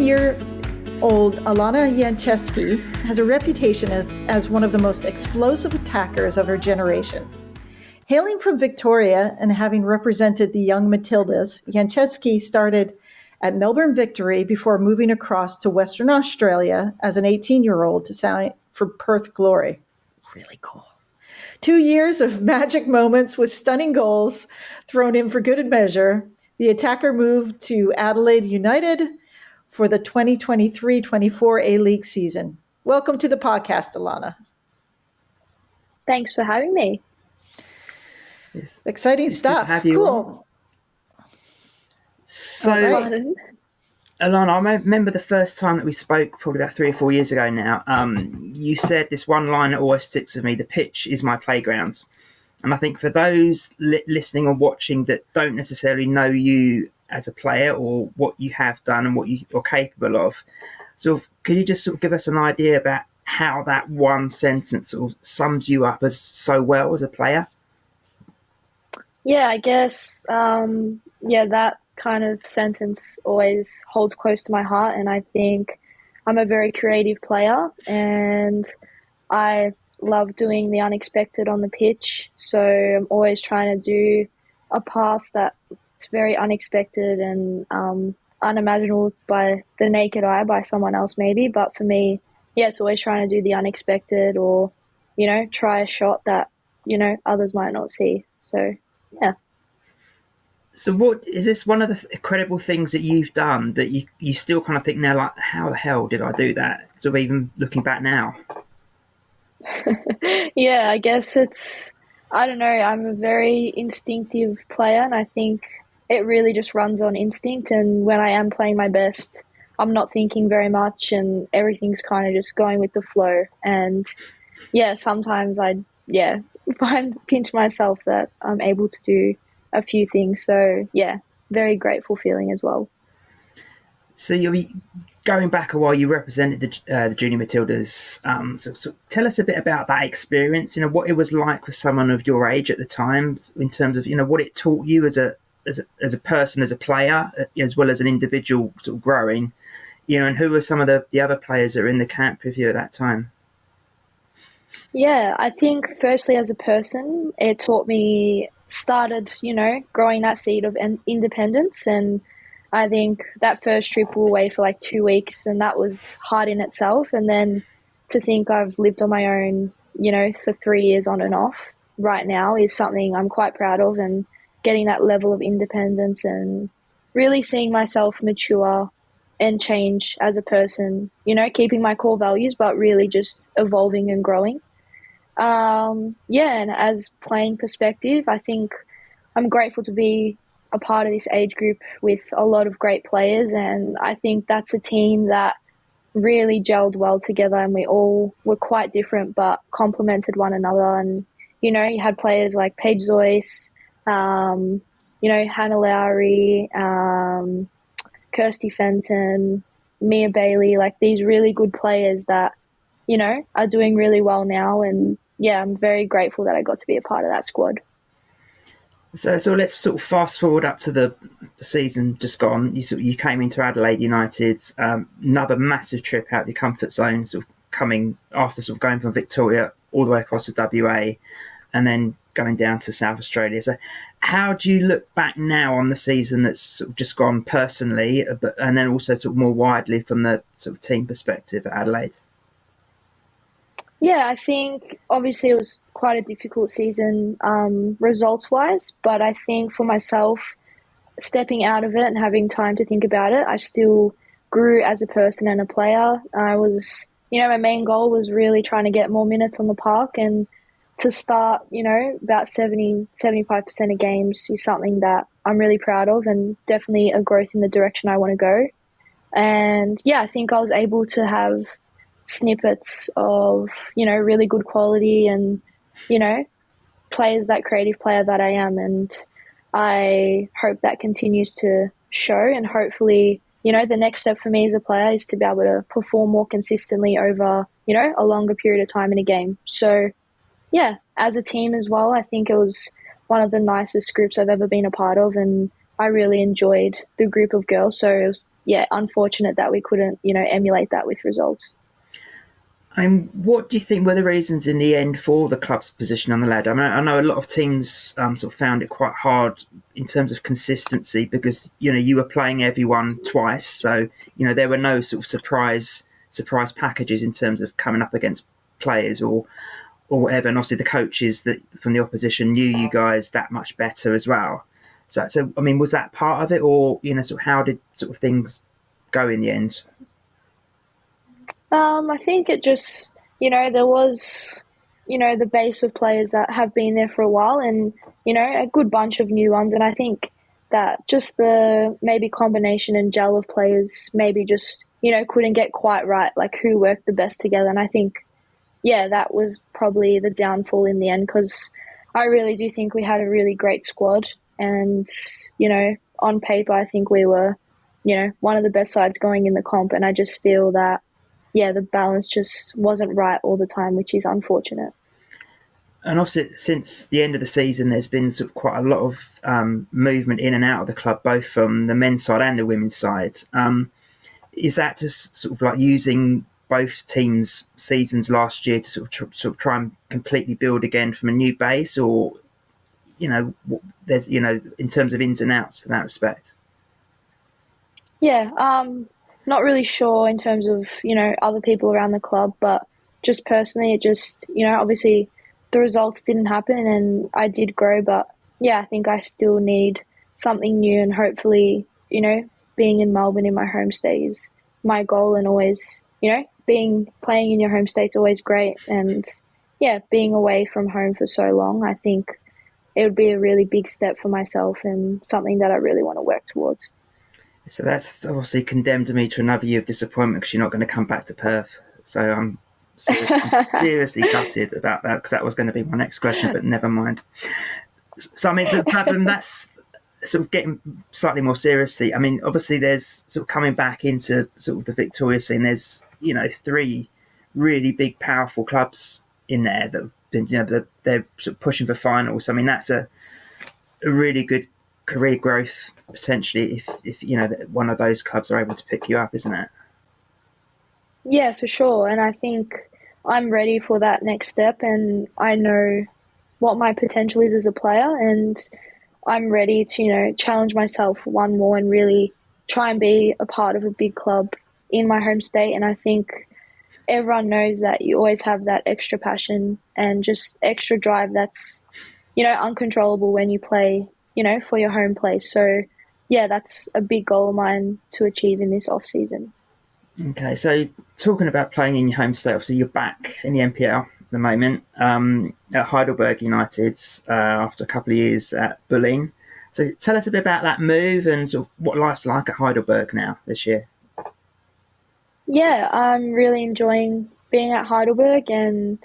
19-year-old Alana Jancevski has a reputation as one of the most explosive attackers of her generation. Hailing from Victoria and having represented the Young Matildas, Jancevski started at Melbourne Victory before moving across to Western Australia as an 18-year-old to sign for Perth Glory. Really cool. 2 years of magic moments with stunning goals thrown in for good measure. The attacker moved to Adelaide United for the 2023-24 A-League season. Welcome to the podcast, Alana. Thanks for having me. It's exciting stuff. Cool. So, Alana, I remember the first time that we spoke, probably about 3 or 4 years ago now, you said this one line that always sticks with me: the pitch is my playground. And I think for those listening or watching that don't necessarily know you as a player or what you have done and what you are capable of, so could you just sort of give us an idea about how that one sentence sort of sums you up as so well as a player? Yeah, I guess, that kind of sentence always holds close to my heart. And I think I'm a very creative player and I love doing the unexpected on the pitch. So I'm always trying to do a pass that's very unexpected and unimaginable by the naked eye, by someone else maybe. But for me, it's always trying to do the unexpected or, try a shot that, others might not see. So, yeah. So what is this one of the incredible things that you've done that you still kind of think now, like, how the hell did I do that? So even looking back now. Yeah, I guess I don't know, I'm a very instinctive player and I think it really just runs on instinct. And when I am playing my best, I'm not thinking very much and everything's kind of just going with the flow. And yeah, sometimes I pinch myself that I'm able to do a few things. So yeah, very grateful feeling as well. So you'll be going back a while. You represented the Junior Matildas. So tell us a bit about that experience. What it was like for someone of your age at the time, in terms of what it taught you as a person, as a player, as well as an individual sort of growing. And who were some of the other players that were in the camp with you at that time? Yeah, I think firstly as a person, it taught me, started, growing that seed of independence. And I think that first trip we were away for like 2 weeks and that was hard in itself. And then to think I've lived on my own, for 3 years on and off right now is something I'm quite proud of, and getting that level of independence and really seeing myself mature and change as a person, keeping my core values, but really just evolving and growing. And as playing perspective, I think I'm grateful to be a part of this age group with a lot of great players. And I think that's a team that really gelled well together and we all were quite different, but complemented one another. And, you had players like Paige Zoyce, Hannah Lowry, Kirsty Fenton, Mia Bailey, like these really good players that, are doing really well now. And yeah, I'm very grateful that I got to be a part of that squad. So let's sort of fast forward up to the season just gone. You came into Adelaide United, another massive trip out of your comfort zone, sort of coming after sort of going from Victoria all the way across to WA and then going down to South Australia. So how do you look back now on the season that's sort of just gone personally, and then also sort of more widely from the sort of team perspective at Adelaide? Yeah, I think obviously it was quite a difficult season results-wise, but I think for myself, stepping out of it and having time to think about it, I still grew as a person and a player. I was, my main goal was really trying to get more minutes on the park, and to start, about 70-75% of games is something that I'm really proud of and definitely a growth in the direction I want to go. And yeah, I think I was able to have snippets of, really good quality and, players, that creative player that I am. And I hope that continues to show, and hopefully, the next step for me as a player is to be able to perform more consistently over, a longer period of time in a game. So yeah, as a team as well, I think it was one of the nicest groups I've ever been a part of, and I really enjoyed the group of girls. So it was, unfortunate that we couldn't, emulate that with results. What do you think were the reasons in the end for the club's position on the ladder? I mean, I know a lot of teams sort of found it quite hard in terms of consistency because, you were playing everyone twice. So, there were no sort of surprise packages in terms of coming up against players or whatever. And obviously the coaches that from the opposition knew you guys that much better as well. So I mean, was that part of it, or, sort of how did sort of things go in the end? I think it just, there was, the base of players that have been there for a while and, a good bunch of new ones. And I think that just the maybe combination and gel of players maybe just, couldn't get quite right, like who worked the best together. And I think, that was probably the downfall in the end because I really do think we had a really great squad. And, on paper, I think we were, one of the best sides going in the comp. And I just feel that, the balance just wasn't right all the time, which is unfortunate. And obviously, since the end of the season, there's been sort of quite a lot of movement in and out of the club, both from the men's side and the women's side. Is that just sort of like using both teams' seasons last year to sort of try and completely build again from a new base, or there's in terms of ins and outs in that respect? Not really sure in terms of, other people around the club, but just personally, it just, obviously the results didn't happen and I did grow, but I think I still need something new and hopefully, being in Melbourne in my home state is my goal and always, playing in your home state's always great. And being away from home for so long, I think it would be a really big step for myself and something that I really want to work towards. So that's obviously condemned me to another year of disappointment because you're not going to come back to Perth. So I'm seriously gutted about that because that was going to be my next question, but never mind. So, I mean, the problem that's sort of getting slightly more seriously. I mean, obviously there's sort of coming back into sort of the Victoria scene. There's, 3 really big, powerful clubs in there that have been, they're sort of pushing for finals. I mean, that's a really good career growth potentially if one of those clubs are able to pick you up, isn't it? Yeah, for sure. And I think I'm ready for that next step and I know what my potential is as a player and I'm ready to, challenge myself one more and really try and be a part of a big club in my home state. And I think everyone knows that you always have that extra passion and just extra drive that's, uncontrollable when you play, for your home place. So, that's a big goal of mine to achieve in this off-season. Okay, so talking about playing in your home state, obviously you're back in the NPL at the moment at Heidelberg United after a couple of years at Bulleen. So tell us a bit about that move and sort of what life's like at Heidelberg now this year. Yeah, I'm really enjoying being at Heidelberg and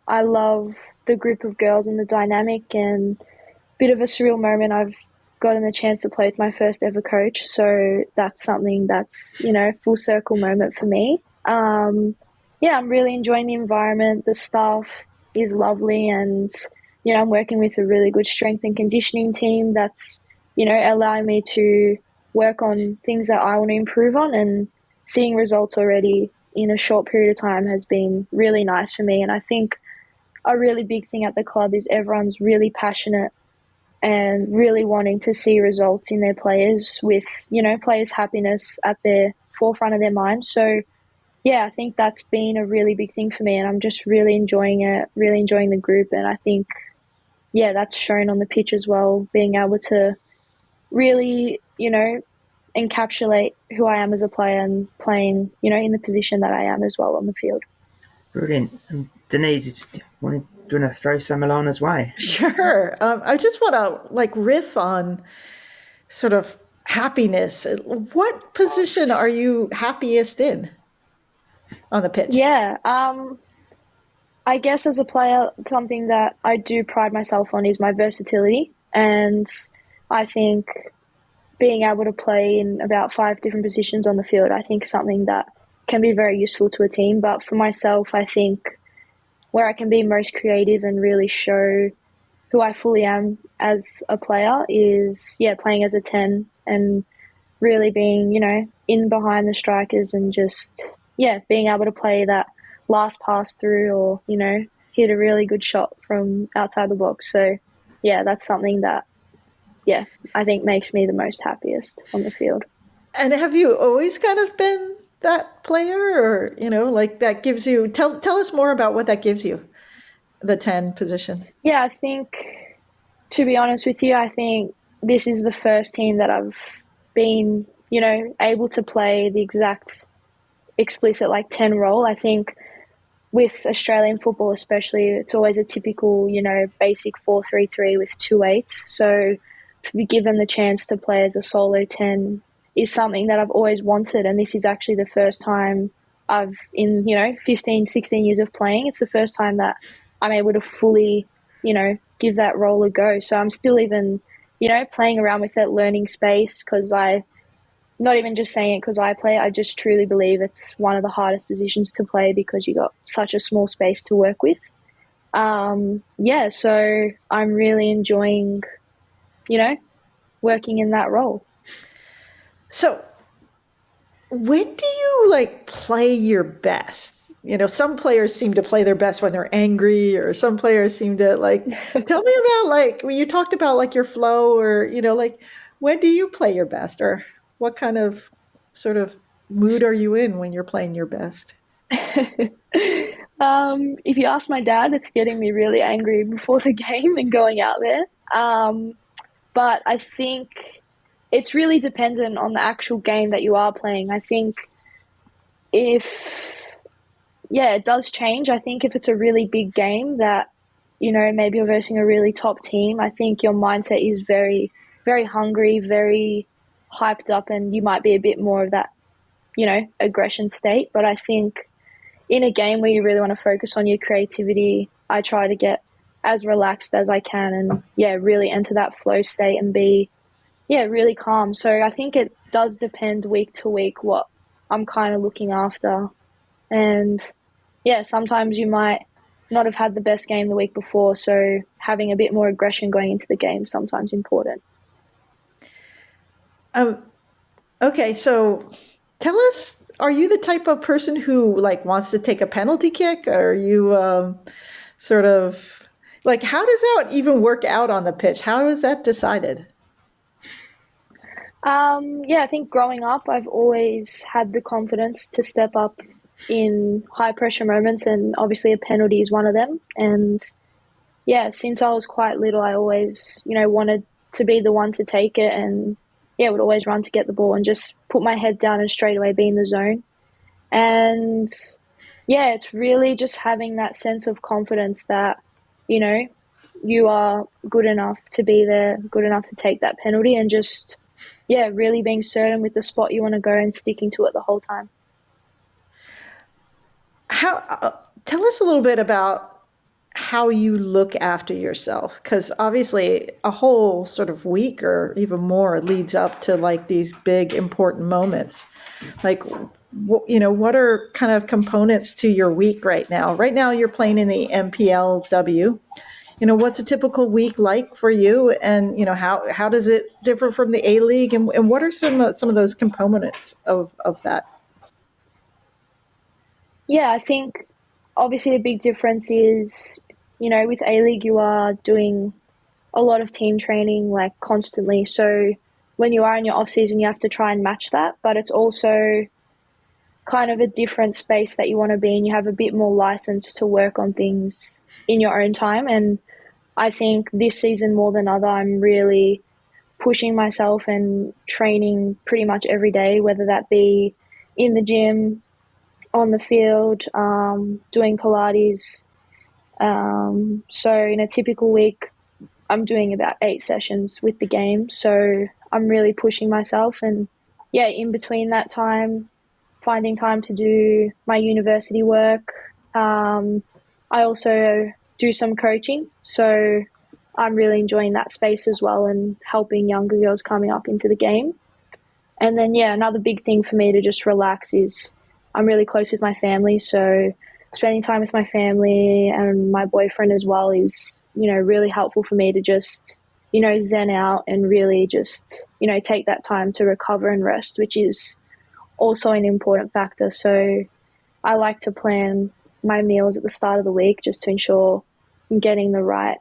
I love the group of girls and the dynamic and a bit of a surreal moment. I've gotten the chance to play with my first ever coach. So that's something that's, full circle moment for me. I'm really enjoying the environment. The staff is lovely and, I'm working with a really good strength and conditioning team that's, allowing me to work on things that I want to improve on and seeing results already in a short period of time has been really nice for me. And I think a really big thing at the club is everyone's really passionate and really wanting to see results in their players with, players' happiness at the forefront of their mind. So, I think that's been a really big thing for me and I'm just really enjoying it, really enjoying the group. And I think, that's shown on the pitch as well, being able to really, encapsulate who I am as a player and playing, in the position that I am as well on the field. Brilliant. And Denise, do you want to throw some Alana's way? Sure. I just want to riff on sort of happiness. What position are you happiest in on the pitch? I guess as a player, something that I do pride myself on is my versatility. And I think being able to play in about 5 different positions on the field, I think something that can be very useful to a team. But for myself, I think where I can be most creative and really show, who I fully am as a player is, playing as a 10 and really being, in behind the strikers and just, being able to play that last pass through or, hit a really good shot from outside the box. So, that's something that, I think makes me the most happiest on the field. And have you always kind of been that player, or, like that gives you, tell us more about what that gives you, the 10 position? Yeah, I think, to be honest with you, I think this is the first team that I've been, able to play the exact explicit 10 role. I think with Australian football especially, it's always a typical, basic 4-3-3 with 2 8s. So to be given the chance to play as a solo 10 is something that I've always wanted. And this is actually the first time in 15, 16 years of playing, it's the first time that I'm able to fully, give that role a go. So I'm still even, playing around with it, learning space, because not even just saying it because I play, I just truly believe it's one of the hardest positions to play because you got such a small space to work with. So I'm really enjoying, working in that role. So when do you play your best? Some players seem to play their best when they're angry, or some players seem to tell me about when you talked about your flow, or, when do you play your best, or what kind of sort of mood are you in when you're playing your best? If you ask my dad, it's getting me really angry before the game and going out there. But I think it's really dependent on the actual game that you are playing. I think it does change. I think if it's a really big game that, maybe you're versing a really top team, I think your mindset is very, very hungry, very hyped up, and you might be a bit more of that, aggression state. But I think in a game where you really want to focus on your creativity, I try to get as relaxed as I can and, really enter that flow state and be, really calm. So I think it does depend week to week what I'm kind of looking after. And, sometimes you might not have had the best game the week before, so having a bit more aggression going into the game is sometimes important. Okay, so tell us, are you the type of person who wants to take a penalty kick? Or are you sort of how does that even work out on the pitch? How is that decided? I think growing up, I've always had the confidence to step up in high pressure moments, and obviously a penalty is one of them. And since I was quite little, I always, wanted to be the one to take it, and would always run to get the ball and just put my head down and straight away be in the zone. And it's really just having that sense of confidence that, you are good enough to be there, good enough to take that penalty, and just, really being certain with the spot you want to go and sticking to it the whole time. Tell us a little bit about how you look after yourself, because obviously a whole sort of week or even more leads up to these big important moments. What are kind of components to your week right now? Right now you're playing in the MPLW. What's a typical week like for you, and how does it differ from the A League, and what are some of those components of that? Yeah, I think obviously a big difference is, with A-League you are doing a lot of team training constantly. So when you are in your off-season, you have to try and match that. But it's also kind of a different space that you want to be in. You have a bit more license to work on things in your own time. And I think this season more than other, I'm really pushing myself and training pretty much every day, whether that be in the gym, on the field, doing Pilates. So in a typical week, I'm doing about 8 sessions with the game. So I'm really pushing myself, and in between that time, finding time to do my university work. I also do some coaching. So I'm really enjoying that space as well, and helping younger girls coming up into the game. And then, another big thing for me to just relax is I'm really close with my family. So spending time with my family and my boyfriend as well is, really helpful for me to just, zen out and really just, take that time to recover and rest, which is also an important factor. So I like to plan my meals at the start of the week just to ensure I'm getting the right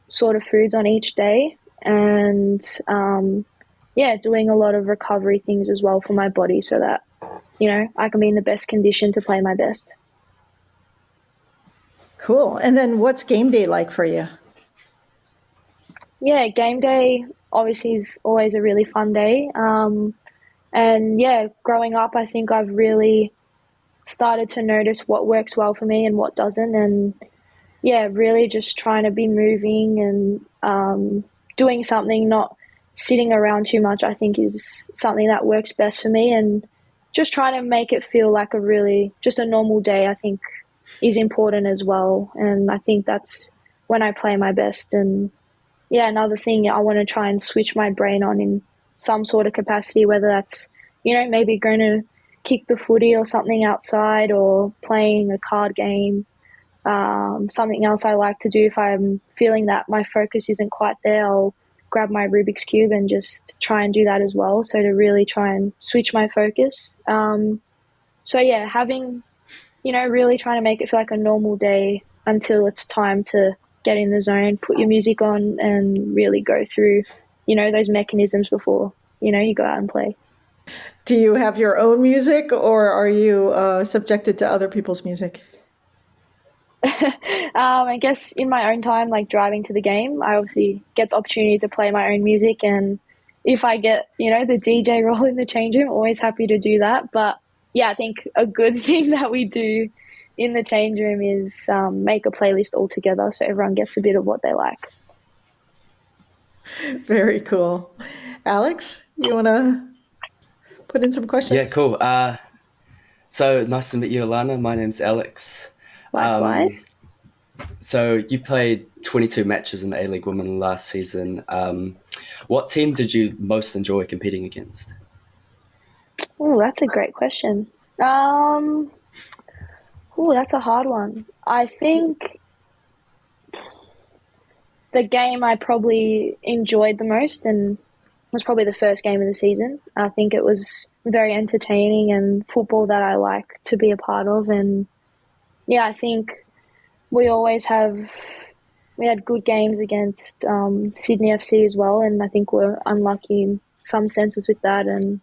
sort of foods on each day, and doing a lot of recovery things as well for my body so that, I can be in the best condition to play my best. Cool. And then what's game day like for you? Yeah, game day obviously is always a really fun day. And growing up, I think I've really started to notice what works well for me and what doesn't. And really just trying to be moving and doing something, not sitting around too much, I think is something that works best for me. And just trying to make it feel like just a normal day, I think is important as well. And I think that's when I play my best. And another thing, I want to try and switch my brain on in some sort of capacity, whether that's, maybe going to kick the footy or something outside, or playing a card game. Something else I like to do if I'm feeling that my focus isn't quite there, I'll grab my Rubik's Cube and just try and do that as well. So to really try and switch my focus. Having, really trying to make it feel like a normal day until it's time to get in the zone, put your music on and really go through, those mechanisms before, you go out and play. Do you have your own music, or are you subjected to other people's music? I guess in my own time, like driving to the game, I obviously get the opportunity to play my own music. And if I get, the DJ role in the change room, always happy to do that. But I think a good thing that we do in the change room is make a playlist all together so everyone gets a bit of what they like. Very cool. Alex, you want to put in some questions? Yeah, cool. So nice to meet you, Alana. My name's Alex. Likewise. So you played 22 matches in the A-League Women last season. What team did you most enjoy competing against? Oh, that's a great question. That's a hard one. I think the game I probably enjoyed the most and was probably the first game of the season. I think it was very entertaining and football that I like to be a part of. And I think we had good games against Sydney FC as well, and I think we're unlucky in some senses with that. And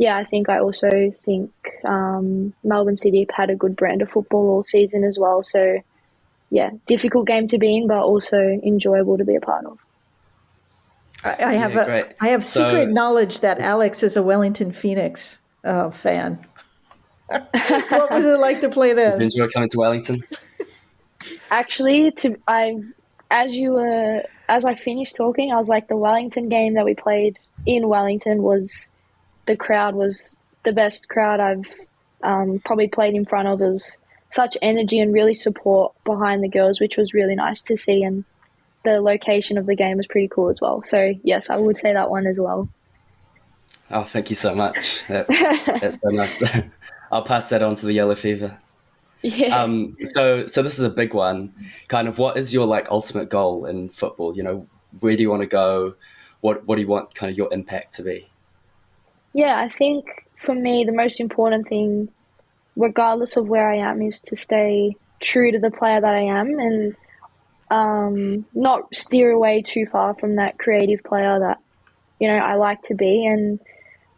I also think Melbourne City have had a good brand of football all season as well. So difficult game to be in, but also enjoyable to be a part of. I have secret knowledge that Alex is a Wellington Phoenix fan. What was it like to play then? Did you enjoy coming to Wellington? Actually, as I finished talking, I was like, the Wellington game that we played in Wellington the crowd was the best crowd I've probably played in front of. It was such energy and really support behind the girls, which was really nice to see. And the location of the game was pretty cool as well. So yes, I would say that one as well. Oh, thank you so much. That's so nice. I'll pass that on to the Yellow Fever. Yeah. So this is a big one. Kind of, what is your ultimate goal in football? Where do you want to go? What do you want kind of your impact to be? Yeah, I think for me the most important thing, regardless of where I am, is to stay true to the player that I am and not steer away too far from that creative player that I like to be. And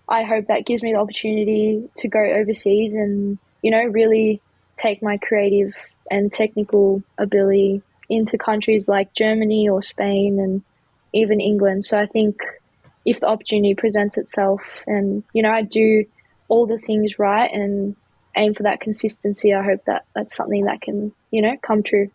I hope that gives me the opportunity to go overseas and really take my creative and technical ability into countries like Germany or Spain and even England. So I think if the opportunity presents itself and, I do all the things right and aim for that consistency, I hope that that's something that can, come true.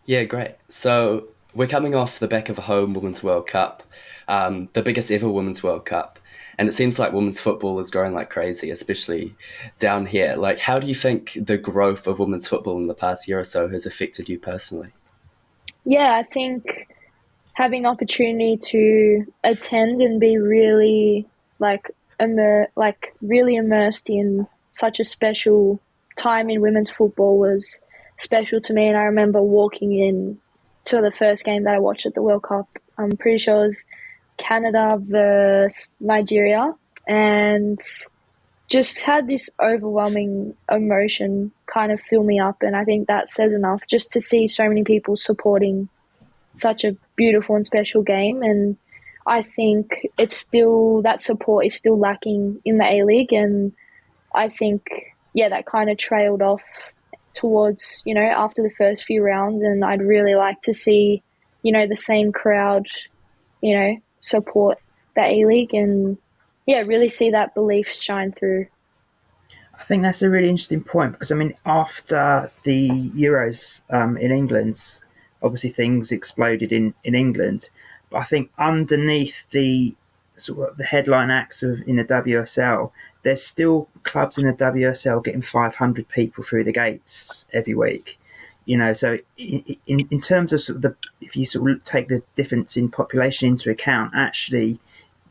Yeah, great. So we're coming off the back of a home Women's World Cup, the biggest ever Women's World Cup. And it seems like women's football is growing like crazy, especially down here. How do you think the growth of women's football in the past year or so has affected you personally? Yeah, I think having the opportunity to attend and be really really immersed in such a special time in women's football was special to me, and I remember walking in to the first game that I watched at the World Cup. I'm pretty sure it was Canada versus Nigeria, and just had this overwhelming emotion kind of fill me up. And I think that says enough, just to see so many people supporting such a beautiful and special game. And I think it's still, that support is still lacking in the A-League. And I think, that kind of trailed off towards, after the first few rounds. And I'd really like to see, the same crowd, support the A-League and, really see that belief shine through. I think that's a really interesting point because, after the Euros in England, obviously things exploded in England. But I think underneath the sort of the headline acts in the WSL, there's still clubs in the WSL getting 500 people through the gates every week. So in terms of, sort of if you sort of take the difference in population into account, actually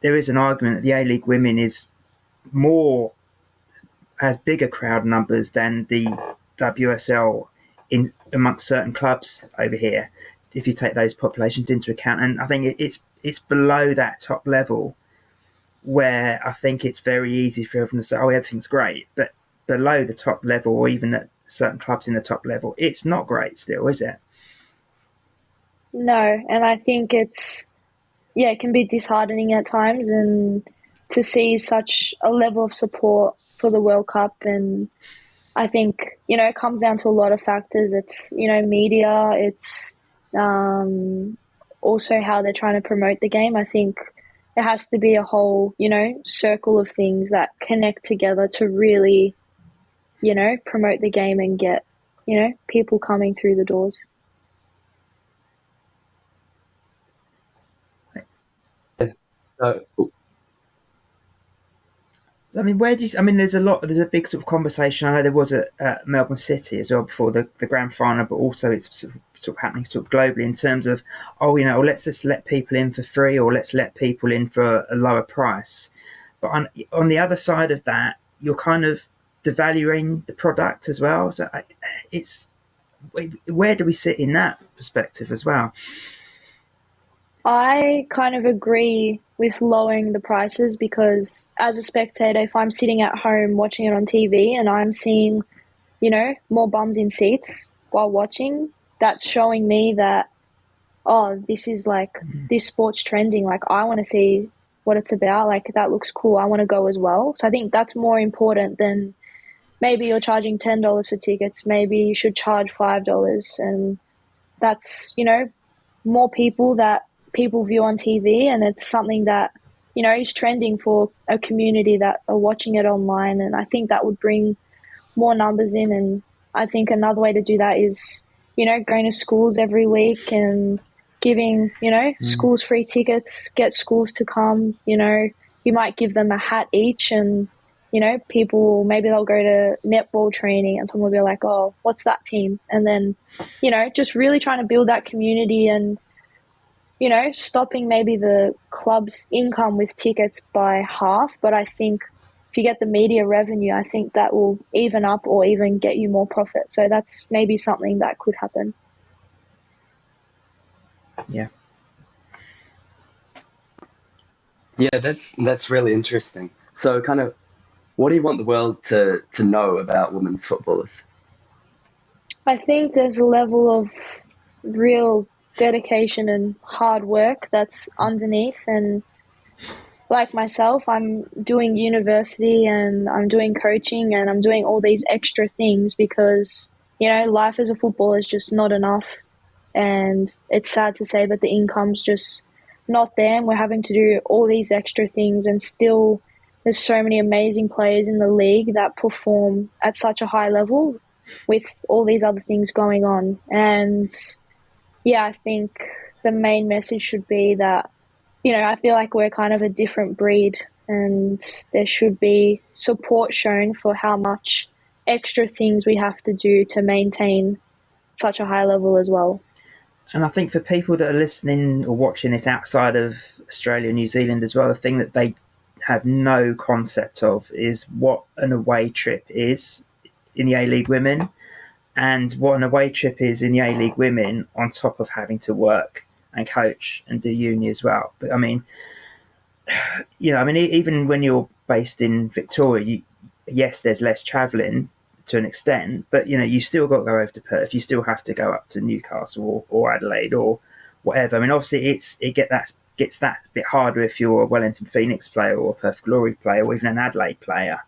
there is an argument that the A-League Women has bigger crowd numbers than the WSL in amongst certain clubs over here, if you take those populations into account. And I think it's below that top level where I think it's very easy for everyone to say, oh, everything's great. But below the top level, or even at certain clubs in the top level, it's not great still, is it? No, and I think it can be disheartening at times, and to see such a level of support for the World Cup. And I think, it comes down to a lot of factors. It's, media, it's also how they're trying to promote the game. I think it has to be a whole, circle of things that connect together to really, promote the game and get, people coming through the doors. Where do you? There's a big sort of conversation. I know there was at Melbourne City as well before the grand final, but also it's sort of happening sort of globally in terms of, let's just let people in for free, or let's let people in for a lower price. But on the other side of that, you're kind of devaluing the product as well. So where do we sit in that perspective as well? I kind of agree with lowering the prices, because as a spectator, if I'm sitting at home watching it on TV and I'm seeing, more bums in seats while watching, that's showing me that, this is this sport's trending. I want to see what it's about. That looks cool. I want to go as well. So I think that's more important than maybe you're charging $10 for tickets. Maybe you should charge $5. And that's, more people that people view on TV, and it's something that, is trending for a community that are watching it online. And I think that would bring more numbers in. And I think another way to do that is, going to schools every week and giving, schools free tickets, get schools to come. You might give them a hat each, and, people, maybe they'll go to netball training and someone will be like, oh, what's that team? And then, just really trying to build that community and, stopping maybe the club's income with tickets by half. But I think if you get the media revenue, I think that will even up or even get you more profit. So that's maybe something that could happen. Yeah. Yeah, that's really interesting. So kind of, what do you want the world to know about women's footballers? I think there's a level of real dedication and hard work that's underneath. And like myself, I'm doing university and I'm doing coaching and I'm doing all these extra things because, life as a footballer is just not enough. And it's sad to say, but the income's just not there, and we're having to do all these extra things. And still, there's so many amazing players in the league that perform at such a high level with all these other things going on. And I think the main message should be that, I feel like we're kind of a different breed, and there should be support shown for how much extra things we have to do to maintain such a high level as well. And I think for people that are listening or watching this outside of Australia and New Zealand as well, the thing that they have no concept of is what an away trip is in the A-League women, and what an away trip is in the A-League women on top of having to work and coach and do uni as well. But I mean, even when you're based in Victoria, yes, there's less travelling to an extent, but you still got to go over to Perth. You still have to go up to Newcastle or Adelaide or whatever. I mean, obviously, it gets that bit harder if you're a Wellington Phoenix player or a Perth Glory player or even an Adelaide player.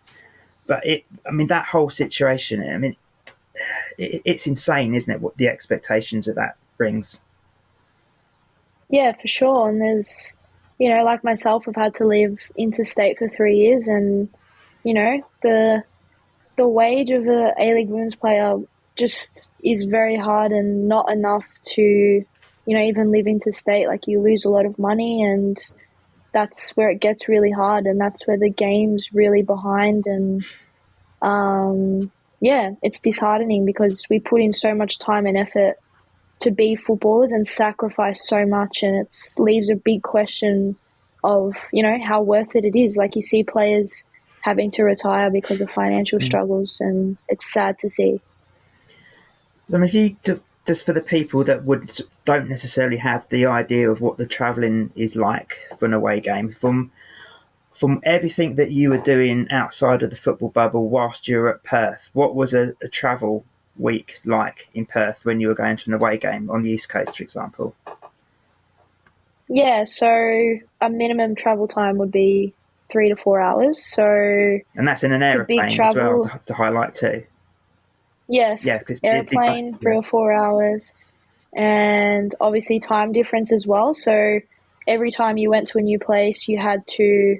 But that whole situation, it's insane, isn't it? What the expectations of that brings. Yeah, for sure. And there's, like myself, I've had to live interstate for 3 years, and the wage of a A-League women's player just is very hard and not enough to, even live interstate. Like, you lose a lot of money, and that's where it gets really hard, and that's where the game's really behind. And it's disheartening because we put in so much time and effort to be footballers and sacrifice so much, and it leaves a big question of, how worth it is. Like, you see players having to retire because of financial struggles, and it's sad to see. So, if you just for the people that don't necessarily have the idea of what the travelling is like for an away game, from everything that you were doing outside of the football bubble whilst you were at Perth, what was a travel week like in Perth when you were going to an away game on the East Coast, for example? Yeah, so a minimum travel time would be 3 to 4 hours. And that's in an aeroplane as well, to highlight too. Yes, yeah, airplane, 3 or 4 hours. And obviously time difference as well. So every time you went to a new place, you had to,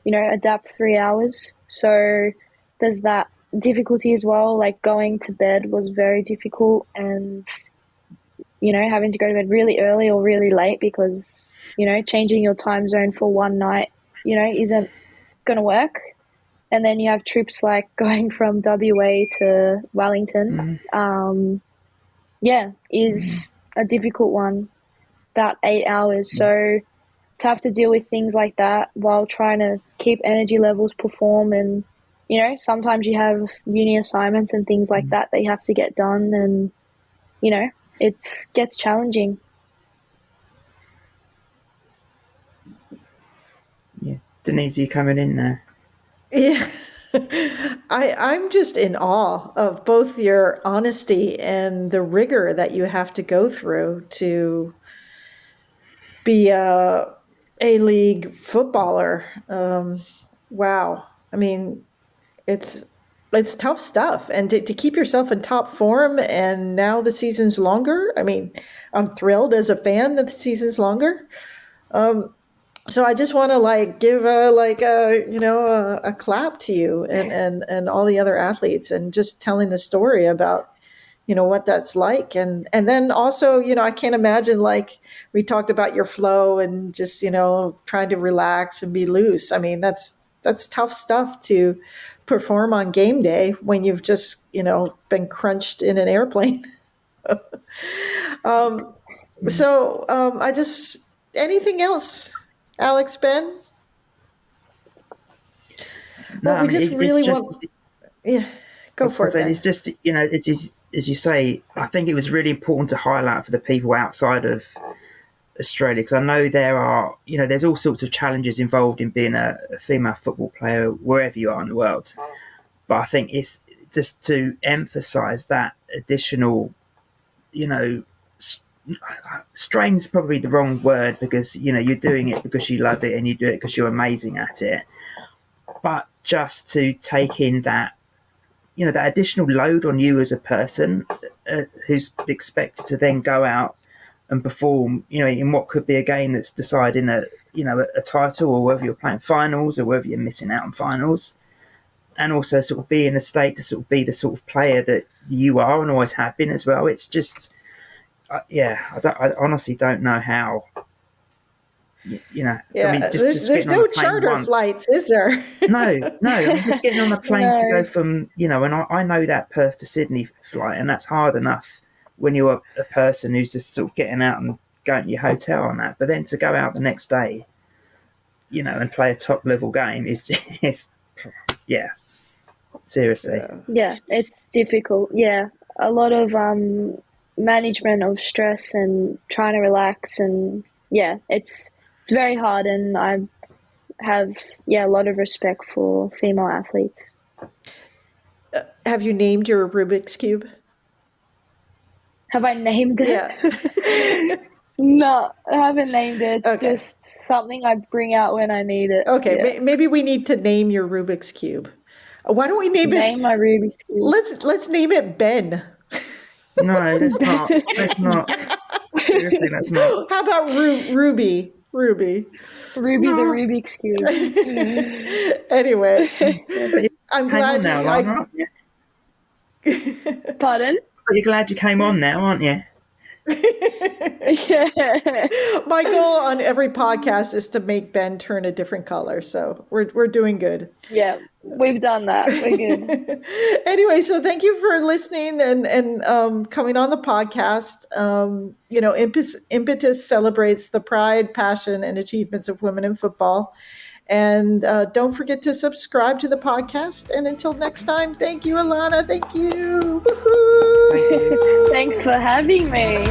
adapt 3 hours. So there's that difficulty as well. Like, going to bed was very difficult, and having to go to bed really early or really late because changing your time zone for one night isn't going to work. And then you have trips like going from WA to Wellington is a difficult one, about 8 hours. So to have to deal with things like that while trying to keep energy levels, perform, and sometimes you have uni assignments and things like that you have to get done, and it gets challenging. Yeah, Denise, you coming in there? Yeah. I'm just in awe of both your honesty and the rigor that you have to go through to be a A-League footballer. Wow. I mean, it's tough stuff. And to keep yourself in top form, and now the season's longer. I mean, I'm thrilled as a fan that the season's longer. So I just want to give a clap to you and all the other athletes, and just telling the story about what that's like, and then also I can't imagine, we talked about your flow and just trying to relax and be loose. I mean, that's tough stuff to perform on game day when you've just been crunched in an airplane. I just, anything else, Alex, Ben? No, Well, we just really just, want. Yeah, go for it. Ben. It's just as you say. I think it was really important to highlight for the people outside of Australia, because I know there's all sorts of challenges involved in being a female football player wherever you are in the world. But I think it's just to emphasise that additional, strain's probably the wrong word, because you're doing it because you love it and you do it because you're amazing at it, but just to take in that that additional load on you as a person who's expected to then go out and perform in what could be a game that's deciding a title, or whether you're playing finals or whether you're missing out on finals, and also sort of be in a state to sort of be the sort of player that you are and always have been as well. It's just I honestly don't know how. Yeah, I mean, there's no charter flights, is there? No. I mean, just getting on a plane to go from, and I know that Perth to Sydney flight, and that's hard enough when you're a person who's just sort of getting out and going to your hotel on that. But then to go out the next day, and play a top level game is Seriously. Yeah, it's difficult. Yeah, a lot of management of stress and trying to relax, and yeah, it's very hard. And I have a lot of respect for female athletes. Have you named your Rubik's Cube? Have I named it? Yeah. No, I haven't named it. It's Okay. just something I bring out when I need it. Okay, Yeah. maybe we need to name your Rubik's Cube. Why don't we name it? Name my Rubik's Cube. Let's name it Ben. No, let's not. Let's not. Seriously, let's not. How about Ruby? Ruby. Ruby the Rubik's Cube. Anyway, I'm Hang glad on now, Lana, aren't you? Pardon? But you're glad you came on now, aren't you? Yeah. My goal on every podcast is to make Ben turn a different color. So we're doing good. Yeah, we've done that. We're good. Anyway, so thank you for listening and coming on the podcast. Impetus celebrates the pride, passion, and achievements of women in football. And don't forget to subscribe to the podcast. And until next time, thank you, Alana. Thank you. Woohoo! Thank you. Thanks for having me.